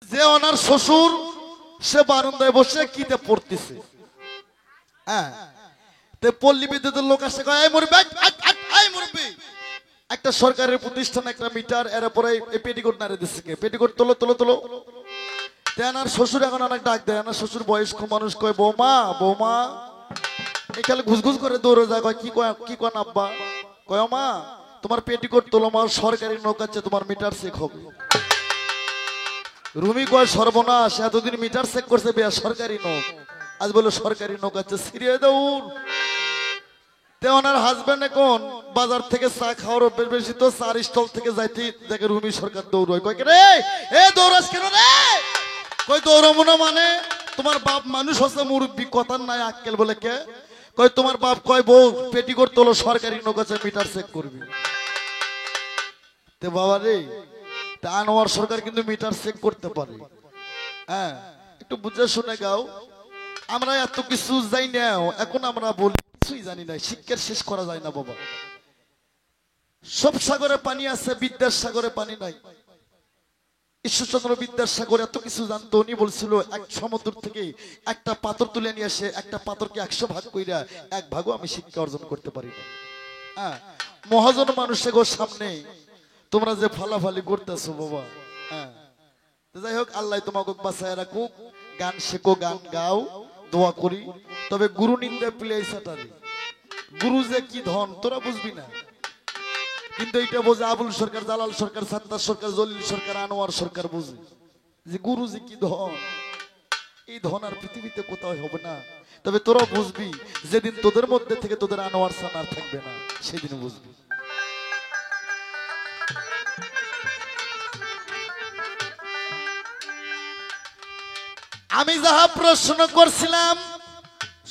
যে ওনার শ্বশুর সে বারান্দায় বসে কিতে পড়তেছে। হ্যাঁ, পল্লী বিদ্যুতের লোক আসে, একটা সরকারের প্রতিষ্ঠান, একটা মিটার, এর পরে পেটিকোট নাড়ে দিচ্ছে, পেটিকোট তোলো তোলো তোলো। তেনার শ্বশুর এখন অনেক ডাক দেয়, আমার শ্বশুর বয়স্ক মানুষ, কয় বৌমা বৌমা, এখানে ঘুসঘুস করে দৌড়ে যায়, কয় কি কন আব্বা, কয় মা তোমার পেটিকোট তোলো মা, সরকারি নৌকাচ্ছে তোমার মিটার চেক হবে। রুমি কয় সর্বনাশ, এতদিন মিটার চেক করছে বেয়া সরকারি নৌক, আজ বলে সরকারি নৌকাচ্ছে, সিরিয়ে দৌড়। তে ওনার হাজবেন্ড এখন বাজার থেকে চা খাওয়ার অভ্যেস বেশি, তো চার স্টল থেকে যাইতে দেখে রুমি সরকার দৌড়য়, কয় রে এ দৌড়াস কেন রে, কই দৌড়াবো না মানে তোমার বাপ মানুষ হচ্ছে মুরব্বী, কথার নাই আক্কেল, বলে কে, কয় তোমার বাপ কয় বউ পেটিকোট তোলো সরকারি নৌকাচ্ছে মিটার চেক করবি। তে বাবা রে, তা আনোয়ার সরকার কিন্তু মিটার চেক করতে পারে। হ্যাঁ, একটু বুঝে শুনে গাও, আমরা এত কিছু যাই না, এখন আমরা বলি কিছুই জানি না, শিক্ষার শেষ করা যায় না বাবা। সব সাগরে পানি আছে, বিদ্যাসাগরে পানি নাই। ঈশ্বরচন্দ্র বিদ্যাসাগর এত কিছু জানতো, উনি বলছিল এক সমুদ্র থেকে একটা পাথর তুলে নিয়ে এসে একটা পাথরকে 100 ভাগ কইরা এক ভাগও আমি শিক্ষা অর্জন করতে পারি না। হ্যাঁ, মহাজন মানুষের সামনে তোমরা যে ফালাফালি করতেছো বাবা, হ্যাঁ, যাই হোক আল্লাহ তোমাকে বাঁচায় রাখুক। গান শেখো, গান গাও, দোয়া করি, তবে গুরু নিন্দা প্লেই সাটারি, গুরু যে কি ধন তোরা বুঝবি না, কিন্তু এইটা বোঝে আবুল সরকার, জালাল সরকার, সাত্তার সরকার, জলিল সরকার, আনোয়ার সরকার বুঝে যে গুরু যে কি ধন, এই ধন আর পৃথিবীতে কোথাও হবে না। তবে তোরা বুঝবি যেদিন তোদের মধ্যে থেকে তোদের আনোয়ার সানার থাকবে না, সেদিন বুঝবি। আমি যাহা প্রশ্ন করছিলাম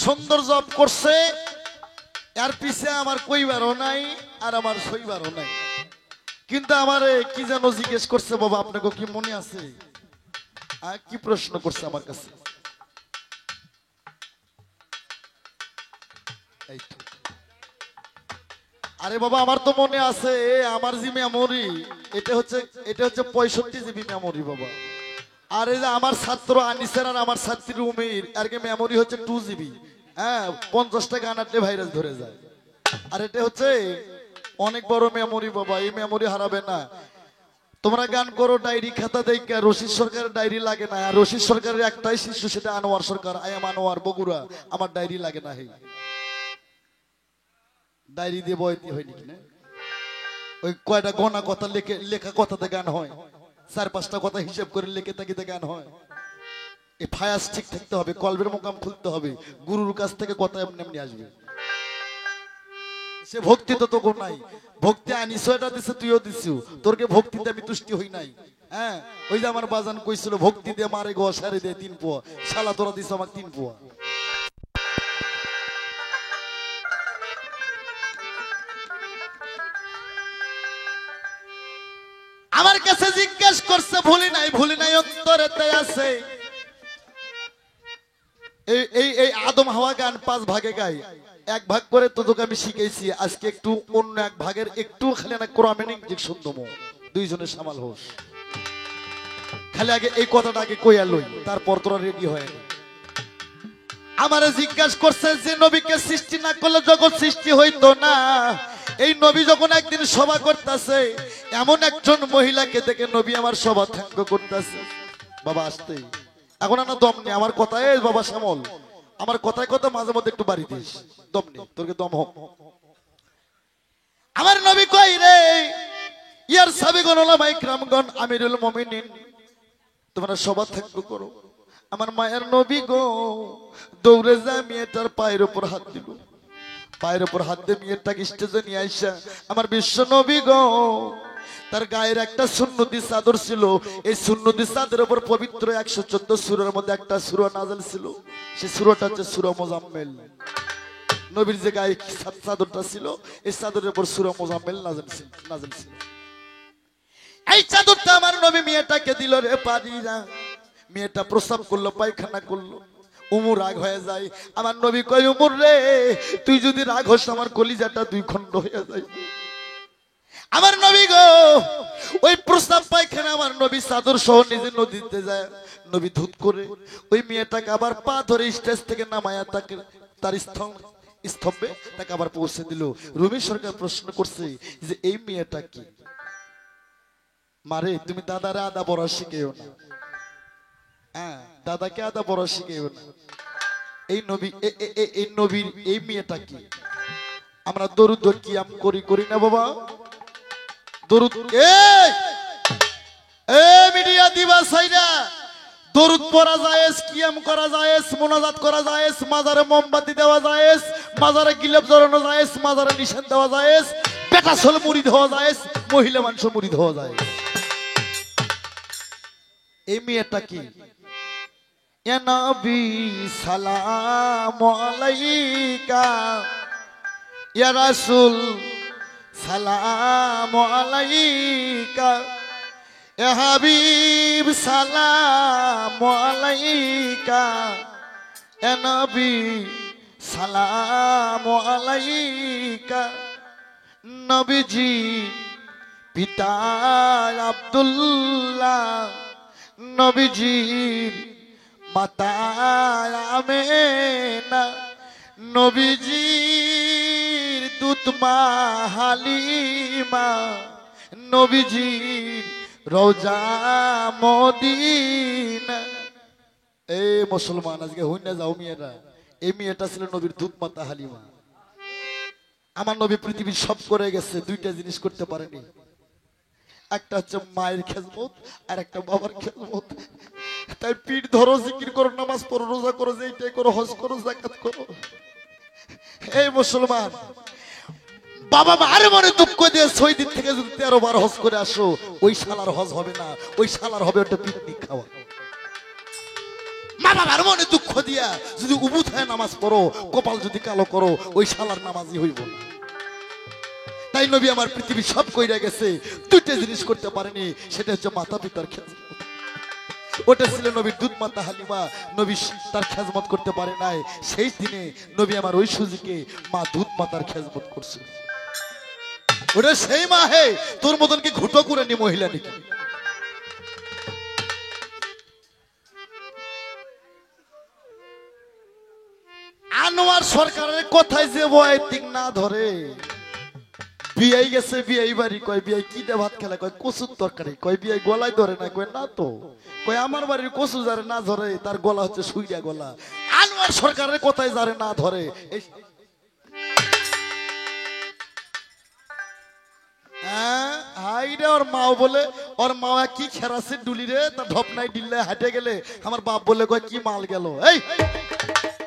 সুন্দর জব করছে, এর পিছে আমার কইবারও নাই আর আমার সইবারও নাই, কিন্তু আমারে কি যেন জিজ্ঞেস করছে বাবা, আপনাকে কি মনে আছে? কি প্রশ্ন করছে আমার কাছে? আরে বাবা আমার তো মনে আছে, আমার যে মেমোরি এটা হচ্ছে 65 জিবি মেমোরি বাবা। আর এই যে আমার ছাত্র আনিসের আর আমার ছাত্রী উমির আর কি মেমোরি হচ্ছে 2 জিবি। হ্যাঁ, 50টা গান আটলে ভাইরাস ধরে যায়। আর এটা হচ্ছে অনেক বড় মেমোরি বাবা, এই মেমোরি হারাবে না। তোমরা গান করো ডায়েরি খাতা দেখা, রশিদ সরকারের ডায়েরি লাগে না, আর রশিদ সরকারের একটাই শিশু, সেটা আনোয়ার সরকার, আই এম আনোয়ার বগুড়া, আমার ডায়েরি লাগে না। হে ডায়েরি দিয়ে বইতে হয় নাকি না? ওই কয়টা গোনা কথা লেখা কথাতে গান হয়, 4-5টা কথা হিসাব করে লেখে থাকিতে গান হয়। এই ফায়াস ঠিক থাকতে হবে, কলবের মোকাম খুলতে হবে, গুরুর কাছ থেকে কথা এমনি এমনি আসবে। সে ভক্তি তো তোকে নাই, ভক্তি আনিস এটা দিছে, তুইও দিছু, তোরকে ভক্তিতে আমি তুষ্টি হই নাই। হ্যাঁ, ওই যে আমার বাজান কইছিল ভক্তি দিয়ে মারে গো সারি দিয়ে 3 পোয়া, শালা তোরা দিছ আমাকে 3 পোয়া। আমার কাছে জিজ্ঞেস করছে, ভুলি নাই অন্তরেতে আছে। এই আদম হাওয়া গান 5 ভাগে গাই, 1 ভাগ করে তোকে আমি শিখাইছি, আজকে একটু অন্য 1 ভাগের একটু খালি না কোরআনের ইনজেকশন দেবো, দুইজনে সামাল হোস। খালি আগে এই কথাটা আগে কইয়া লই, তারপর তোরা রেডি হয়। আমারে জিজ্ঞাসা করছে যে নবীকে সৃষ্টি না করলে জগৎ সৃষ্টি হইতো না। এই নবী যখন একদিন সভা করতেছে, এমন একজন মহিলাকে দেখে নবী আমার সভা ধ্যাঙ্গ করতেছে। বাবা আসতে এখন না দম নেই আমার কথায়, বাবা শ্যামল আমার কথায় কথা মাঝে মধ্যে একটু বাড়ি দিস, দম নেই তোরকে দম হোক। আমার নবী কই রে, ইয়ার সাবিগণ ওলামা ইকরামগণ, আমিরুল মুমিনিন, তোমরা সভা ধ্যাঙ্গ করো। আমার মায়ের নবী গো দৌড়ে যায় মেয়েটার পায়ের উপর হাত দিল, পায়ের উপর হাত দিয়ে মেয়েটাকে স্টেজে নিয়ে আইসা, আমার বিশ্ব নবী গো তার গায়ের একটা সুন্নতি চাদর ছিল, এই সুন্নতি চাদরের উপর পবিত্র 114 সূরার মধ্যে একটা সূরা নাযিল ছিল, সেই সূরাটা হচ্ছে সূরা মুজাম্মিল। নবীর যে গায়ে চাদরটা ছিল, এই চাদরের উপর সূরা মুজাম্মিল নাযিল ছিল। এই চাদরটা আমার নবী মেয়েটাকে দিল রে পারিরা, মেয়েটা প্রস্রাব করলো, পায়খানা করলো, উমর রাগ হয়ে যায়। আমার নবী কয়, উমর রে তুই যদি রাগ হোস আমার কলিজাটা 2 খণ্ড হয়ে যায়। আমার নবী গো, ওই প্রস্তাব পায়খানা আমার নবী চাদর সহ নিজে নদীতে যায়, নবী ধুত করে ওই মেয়েটাকে আবার পা ধরে স্টেজ থেকে নামায়া তাকে তার স্তম্ভে তাকে আবার পৌঁছে দিল। রুমি সরকার প্রশ্ন করছে যে এই মেয়েটা কি? মারে তুমি দাদারে আদা বড় শিখেও না, হ্যাঁ দাদাকে আদা বড় শিখেও না। এই নবী এই নবীর এই মেয়েটা কি? আমরা দরুদ কিয়াম করি না বাবা? দরুদ মিডিয়া দিবা সাইরা দরুদ পড়া জায়েজ, কিয়াম করা জায়েজ, মুনাজাত করা জায়েজ, মাজারে মোমবাতি দেওয়া জায়েজ, মাজারে গিলাপ জড়ানো জায়েজ, মাজারে নিশান দেওয়া জায়েজ, বেটা ছেলে মুরিদ হওয়া জায়েজ, মহিলা মানুষ মুরিদ হওয়া জায়েজ। এই মেয়েটা কি? ইয়া নবী সালামু আলাইকা, ইয়া রাসূল সালামু আলাইকা, ইয়া হাবিব সালামু আলাইকা, ইয়া নবী সালামু আলাইকা। নবীজি পিতা আব্দুল্লাহ, নবীজির মাতা আমেনা, নবীজির দুধ মা হালিমা, নবীজির রওজা মদিনা। এই মুসলমান আজকে হইনা যাও মেয়েরা, এই মেয়েটা ছিল নবীর দুধ মাতা হালিমা। আমার নবী পৃথিবীর সব করে গেছে, দুইটা জিনিস করতে পারেনি। একটা হচ্ছে মায়ের খেজমত আর একটা বাবার খেজমত। তাই পিঠ ধরো, জিকির করো, নামাজ পড়ো, রোজা করো, যেইটাই করো, হজ করো, যাকাত করো। এই মুসলমান, বাবা মার মনে দুঃখ দিয়ে 6 দিন থেকে যদি 13 বার হজ করে আসো, ওই শালার হজ হবে না, ওই শালার হবে ওটা পিকনিক খাওয়া। মা বাবার মনে দুঃখ দিয়া যদি উবুত হয়ে নামাজ পড়ো, কপাল যদি কালো করো, ওই শালার নামাজই হইব না। তাই নবী আমার পৃথিবী সব কইরা গেছে, দুইটা জিনিস করতে পারেনি, সেটা হচ্ছে মাতা পিতার খেজমত। ওটা ছিল নবীর দুধ মাতা হালিমা, নবী তার খেজমত করতে পারে নাই। সেই দিনে নবী আমার ওই সুযোগে মা দুধ মাতার খেজমত করছে। ওটা সেই মা, হে তোর মতন কি ঘুটো করে নি মহিলা নাকি? আনোয়ার সরকারের কথায় যে বয় ঠিক না ধরে, বিয়াই গেছে বিয়াই বাড়ি, কয় বিয়াই কি দে ভাত খেলা, কয় কচুর তরকারি, কয় বিয়াই গলায় ধরে না, কয় না তো, কয় আমার বাড়ির কচু যারে না ধরে তার গলা হচ্ছে সুইরা গলা। আনোয়ার সরকারের কথায় যারে না ধরে, হাইরে ওর মাও বলে, ওর মা কি খেরাছে ডুলি রে, তার ঢপ নাই ডিল্লে হাঁটে গেলে আমার বাপ বলে কয় কি মাল গেল। এই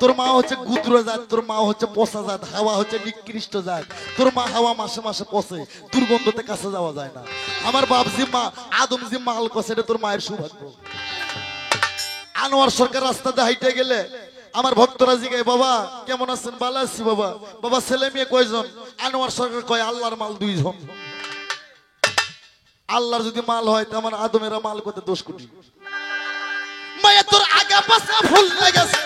তোর মা হচ্ছে গুদ্র জাত, তোর মা হচ্ছে পচা জাত, হাওয়া হচ্ছে নিকৃষ্ট জাত, তোর মা হাওয়া মাসে মাসে পচে, দুর্গন্ধতে কাছে যাওয়া যায় না। আমার বাপ জি মা আদম জি মাল কষে, এটা তোর মায়ের সৌভাগ্য। আনোয়ার সরকার রাস্তাতে হাইটে গেলে আমার ভক্তরা জিগায়, বাবা কেমন আছেন? ভালো আছি বাবা। বাবা ছেলে মেয়ে কয়জন? আনোয়ার সরকার কয় আল্লাহর মাল 2 জন। আল্লাহর যদি মাল হয় তো আমার আদমেরা মাল করতে 10 কোটি। মায়া তোর আগা পাশা ফুল লেগেছে,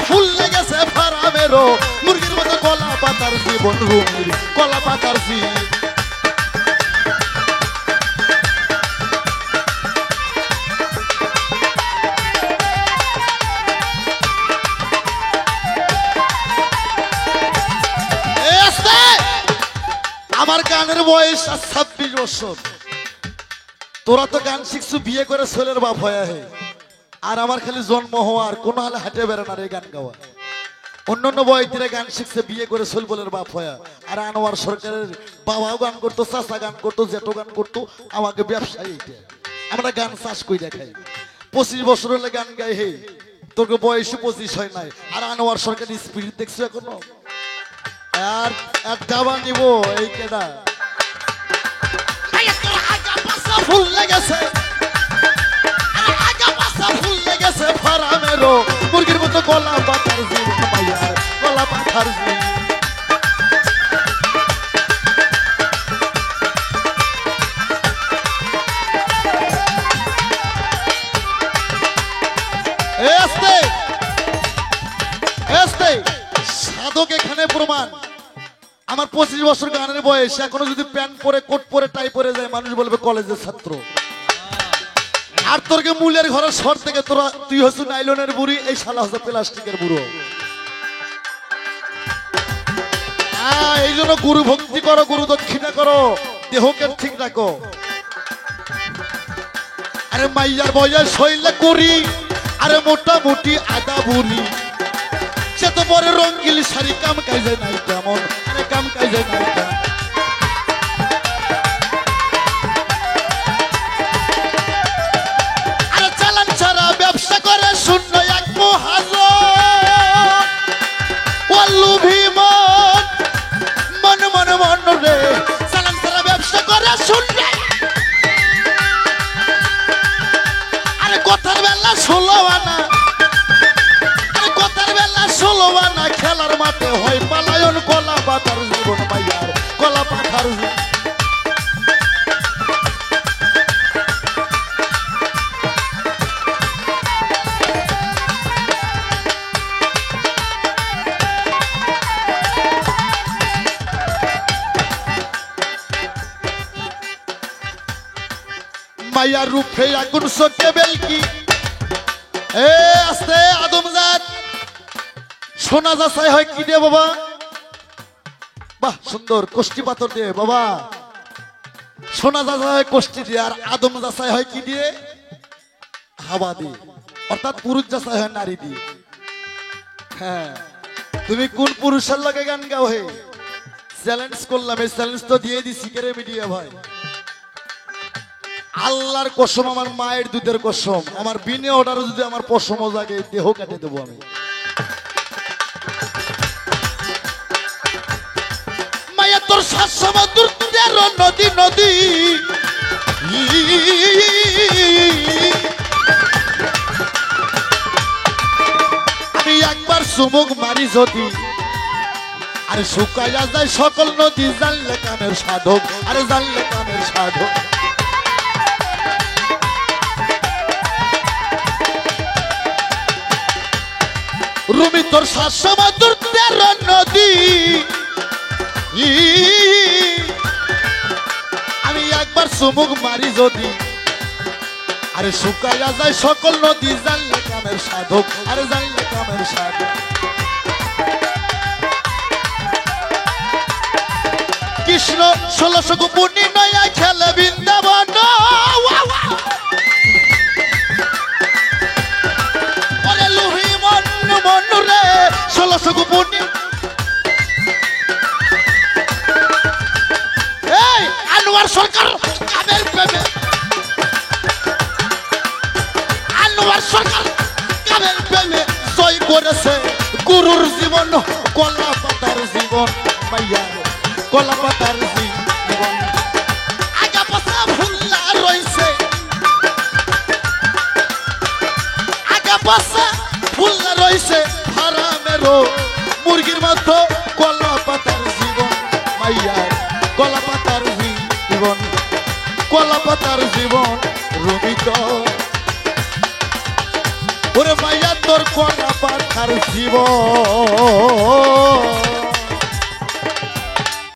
ফুল লেগেছে ফারামেরও, মুরগির মতো কলা পাতার জীবন, রুমির কলা পাতার জীবন। আমার গানের বয়স 26 বছর। তোরা তো গান শিখছু বিয়ে করে ছেলের বাপ হয়ে, আর আমার খালি জন্ম হওয়ার কোন হালে হাঁটে বেড়ে না রে গান গাওয়া। অন্যান্য বয়সীরা গান শিখছে বিয়ে করে সোলবলের বাপ হয়া, আর আনোয়ার সরকারের বাবাও গান করতো, চাচা গান করতো, জেঠো গান করতো, আমাকে ব্যবসায়ী। এইটা আমরা গান চাষ করি দেখাই। 25 বছর হলে গান গাই, হে তোর বয়সে 25 হয় নাই, আর আনোয়ার সরকারের স্পিরিট দেখছো এখনো? আর গাবা নিব এই কেডা ফুল লেগেছে, ফুল লেগেছে ফারামেরও, মুরগির মতো গলা পাতার জীবন, মাইয়ার গলা পাতার জীবন। সাধক এখানে প্রমাণ। আমার 25 বছর গানের বয়স, এখনো যদি প্যান্ট পরে কোট পরে টাই পরে যায় মানুষ বলবে কলেজের ছাত্র। আর তোরকে মূলের ঘরের শহর থেকে তোরা তুই হচ্ছে নাইলনের বুড়ি, এই শালা হচ্ছে প্লাস্টিকের বুড়ো। এই জন্য গুরু ভক্তি করো, গুরু দক্ষিণা করো, দেহকে ঠিক রাখো। আরে মাইয়ার বয়স হইলে করি, আরে মোটামুটি আদা বুড়ি, সে তো বড় রঙ্গিল শাড়ি কাম কাজে নাই কেমন, আরে কাম কাজে নাই কেমন। আরে চালান ছাড়া ব্যবসা করে শূন্য এক মহাজন, ওয়াল্লুভি মন মন মন মন রে, চালান ছাড়া ব্যবসা করে শূন্য। আরে কথার বেলা 16 আনা, আরে কথার বেলা 16 আনা, খেলার মাঠে হয় পালায়ন, কলা পাতার জীবন মাইয়ার কলা পাতার জীবন। মাইয়ার রূপে আগুন চোখে বেলকি, এ আস্তে আদমজাত সোনা যাচাই হয় কি দিয়ে বাবা? বাহ সুন্দর, কোষ্টি পাথর দিয়ে বাবা। সোনা যাচাই হয় কোষ্টি দিয়ে, আর আদম যাচাই হয় কি দিয়ে? হাওয়া দিয়ে, অর্থাৎ পুরুষ যাচাই হয় নারী দিয়ে। হ্যাঁ, তুমি কোন পুরুষের লগে গান গাও? হে চ্যালেঞ্জ করলাম, এই চ্যালেঞ্জ তো দিয়ে দিছি কেরে মিডিয়া ভাই। আল্লাহর কসম, আমার মায়ের দুধের কসম, আমার বিনে অর্ডার যদি আমার পশমও জাগে দেহ কেটে দেবো আমি। মায়া তোর 7 সমুদ্র 13 নদী নদী, আমি একবার চুমুক মারি যদি, আরে শুকাইয়া যায় সকল নদী, জানলে কামের সাধক, আরে জানলে কামের সাধক। রুমি তোর 7 সমুদ্র 13 নদী, আমি একবার চুমুক মারি যদি, আরে শুকাইয়া যায় সকল নদী, জানলে কামের সাধক, আরে জানলে কামের সাধক। কৃষ্ণ 1600 গোপনী নয়া খেলে বৃন্দাবন, ওরে লুহি মন মন রে 1600 গোপনী। এই আনোয়ার সরকার কামের প্রেমে, আনোয়ার সরকার কামের প্রেমে জয় করেছে গুরুর জীবন, কলা পাতার জীবন মাইয়া, কলা পাতার জীবন। আগা পাশা ভুল্লা রইছে, আগা পাশা ভুল্লা রইছে, হারামেরও মুরগির মতো, কলা পাতার জীবন মাইয়া, কলা পাতার জীবন, কলা পাতার জীবন। রুমি তো ওরে মাইয়া তোর কলা পাতার জীবন।